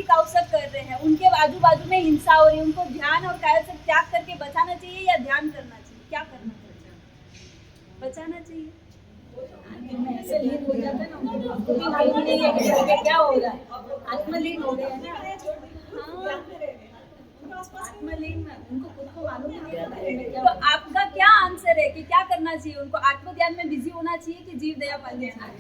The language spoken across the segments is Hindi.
काउसक कर रहे हैं, उनके आजू बाजू में हिंसा हो रही है, उनको ध्यान और कायल से त्याग करके बचाना चाहिए या ध्यान करना चाहिए? क्या करना चाहिए? बचाना चाहिए। ऐसे लीन हो जाता है ना, उनको भी मालूम नहीं है कि क्या हो रहा है, आत्मलीन हो गए हैं ना। हाँ, आत्मलीन में उनको खुद को मालूम नहीं रहता है मैं क्या। तो आपका क्या आंसर है कि क्या करना चाहिए? उनको आत्म ध्यान में बिजी होना चाहिए कि जीव दया पालनी चाहिए?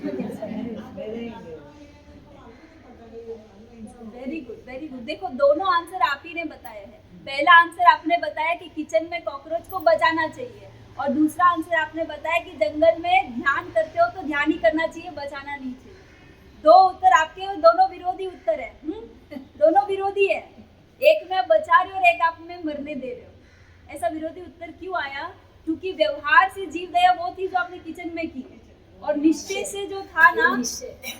Very good, very good. देखो, दोनों आंसर आप ही ने बताए हैं। पहला आंसर आपने बताया कि किचन में कॉकरोच को बचाना चाहिए, और दूसरा आंसर आपने बताया कि जंगल में ध्यान करते हो तो ध्यान ही करना चाहिए, बचाना नहीं चाहिए। दो उत्तर आपके, दोनों विरोधी उत्तर है। दोनों विरोधी है, एक में बचा रहे हो और एक आप में मरने दे रहे हो। ऐसा विरोधी उत्तर क्यों आया? क्योंकि व्यवहार से जीव दया वो थी जो आपने किचन में की, और निश्चय से जो था ना,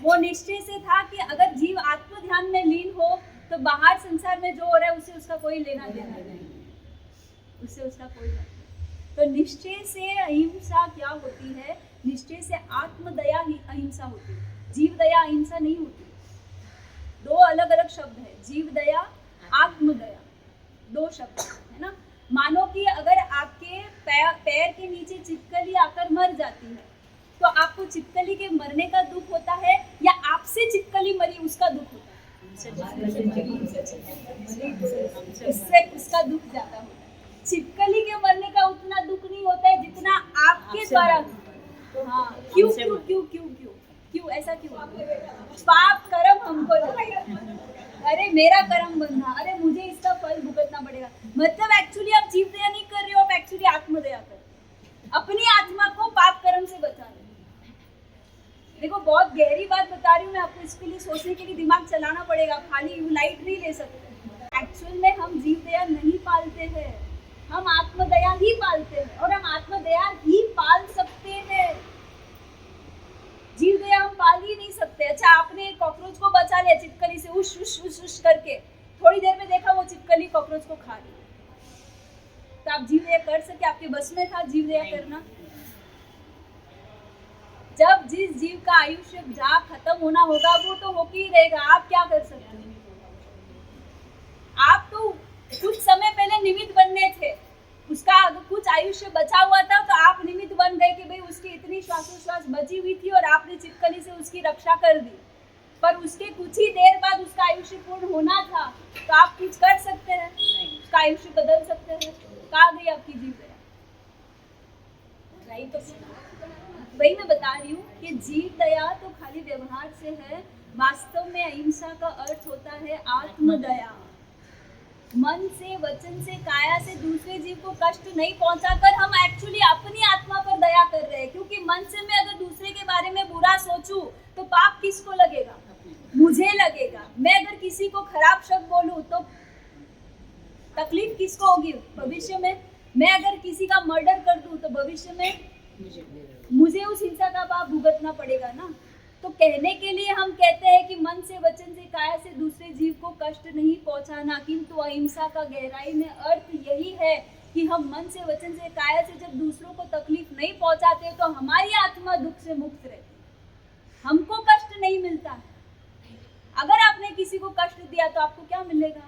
वो निश्चय से था कि अगर जीव आत्म ध्यान में लीन हो तो बाहर संसार में जो हो रहा है उससे उसका कोई लेना देना नहीं, उससे उसका कोई नहीं। तो निश्चय से अहिंसा क्या होती है? निश्चय से आत्म दया ही अहिंसा होती है, जीव दया अहिंसा नहीं होती। दो अलग अलग शब्द है, जीव दया, आत्म दया, दो शब्द है ना। मानो कि अगर आपके पैर के नीचे छिपकली आकर मर जाती है, तो आपको छिपकली के मरने का दुख होता है या आपसे छिपकली मरी उसका दुख होता है? उससे उसका दुख ज्यादा होता है। छिपकली के मरने का उतना दुख नहीं होता है जितना आपके द्वारा। हाँ, क्यों क्यों क्यों क्यों क्यों क्यों ऐसा क्यों? पाप कर्म हमको लगे, अरे मेरा कर्म बंधा, अरे मुझे इसका फल भुगतना पड़ेगा। मतलब एक्चुअली आप जीव दया नहीं कर रहे हो, आप एक्चुअली आत्मदया कर रहे हो, अपनी आत्मा को पाप कर्म से बचा रहे हो। देखो, बहुत गहरी बात बता रही हूँ मैं आपको, इसके लिए सोचने के लिए दिमाग चलाना पड़ेगा, खाली लाइट नहीं ले सकते। एक्चुअल में हम जीव दया नहीं पालते हैं, हम आत्मदया ही पालते हैं, और हम आत्मदया ही पाल सकते हैं, जीव दया हम पाल ही नहीं सकते। अच्छा, आपने कॉकरोच को बचा लिया छिपकली से, उश उश उश उश करके, थोड़ी देर में देखा वो छिपकली कॉकरोच को खा रही, तो आप जीव दया कर सके? आपके बस में था जीव दया करना? जब जिस जीव का आयुष्य जहाँ खत्म होना होगा वो तो होके ही रहेगा, आप क्या कर सकते हैं? आप तो कुछ समय पहले निमित्त बनने थे, उसका कुछ आयुष्य बचा हुआ था तो आप निमित्त बन गए कि भाई उसकी इतनी श्वासोश्वास बची हुई थी और आपने छिपकली से उसकी रक्षा कर दी, पर उसके कुछ ही देर बाद उसका आयुष्य पूर्ण होना था, तो आप कुछ कर सकते हैं? उसका आयुष्य बदल सकते हैं? कहाँ गई आपकी जीव दया? तो वही मैं बता रही हूँ कि जीव दया तो खाली व्यवहार से है, वास्तव में अहिंसा का अर्थ होता है आत्मदया। मन से, वचन से, काया से दूसरे जीव को कष्ट नहीं पहुंचाकर हम एक्चुअली अपनी आत्मा पर दया कर रहे हैं, क्योंकि मन से मैं अगर दूसरे के बारे में बुरा सोचूं तो पाप किसको लगेगा? मुझे लगेगा। मैं अगर किसी को खराब शब्द बोलूं तो तकलीफ किसको होगी भविष्य में? मैं अगर किसी का मर्डर कर दूं तो भविष्य में मुझे उस हिंसा का पाप भुगतना पड़ेगा ना। तो कहने के लिए हम कहते हैं कि मन से, वचन से, काया से दूसरे जीव को कष्ट नहीं पहुंचाना, किंतु अहिंसा का गहराई में अर्थ यही है कि हम मन से, वचन से, काया से जब दूसरों को तकलीफ नहीं पहुंचाते तो हमारी आत्मा दुख से मुक्त रहती, हमको कष्ट नहीं मिलता। अगर आपने किसी को कष्ट दिया तो आपको क्या मिलेगा?